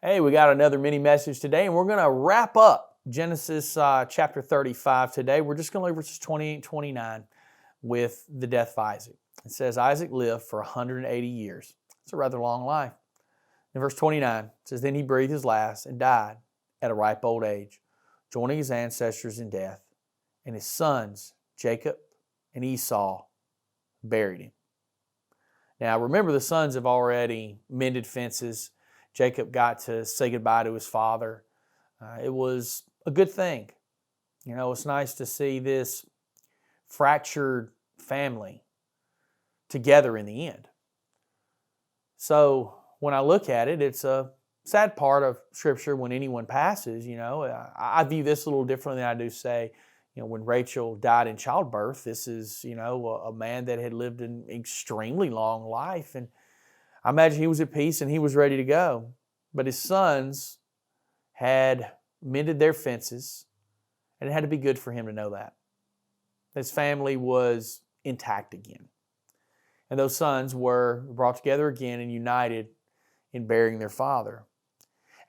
Hey, we got another mini message today, and we're going to wrap up Genesis chapter 35 today. We're just going to look at verses 28 and 29 with the death of Isaac. It says, Isaac lived for 180 years. It's a rather long life. In verse 29, it says, Then he breathed his last and died at a ripe old age, joining his ancestors in death. And his sons, Jacob and Esau, buried him. Now, remember, the sons have already mended fences. Jacob got to say goodbye to his father. It was a good thing. You know, it's nice to see this fractured family together in the end. So when I look at it, it's a sad part of Scripture when anyone passes. You know, I view this a little differently than I do, say, you know, when Rachel died in childbirth. This is, you know, a man that had lived an extremely long life, and I imagine he was at peace and he was ready to go. But his sons had mended their fences, and it had to be good for him to know that. His family was intact again. And those sons were brought together again and united in burying their father.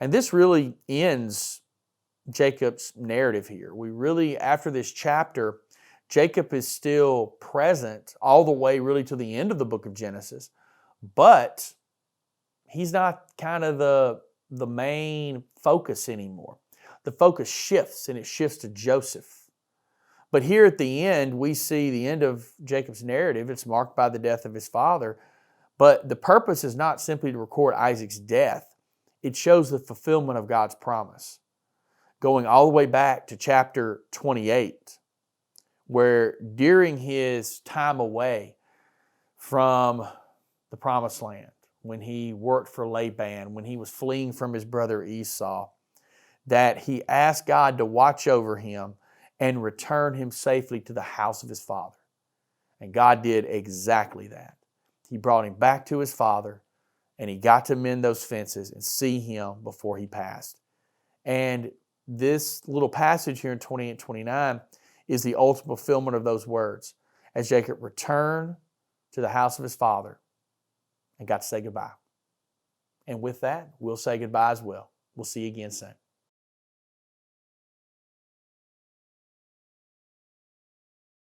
And this really ends Jacob's narrative here. We really, after this chapter, Jacob is still present all the way really to the end of the book of Genesis. But he's not kind of the main focus anymore. The focus shifts, and it shifts to Joseph. But here at the end, we see the end of Jacob's narrative. It's marked by the death of his father. But the purpose is not simply to record Isaac's death. It shows the fulfillment of God's promise, going all the way back to chapter 28, where during his time away from the promised land, when he worked for Laban, when he was fleeing from his brother Esau, that he asked God to watch over him and return him safely to the house of his father. And God did exactly that. He brought him back to his father, and he got to mend those fences and see him before he passed. And this little passage here in 28 and 29 is the ultimate fulfillment of those words, as Jacob returned to the house of his father and got to say goodbye. And with that, we'll say goodbye as well. We'll see you again soon.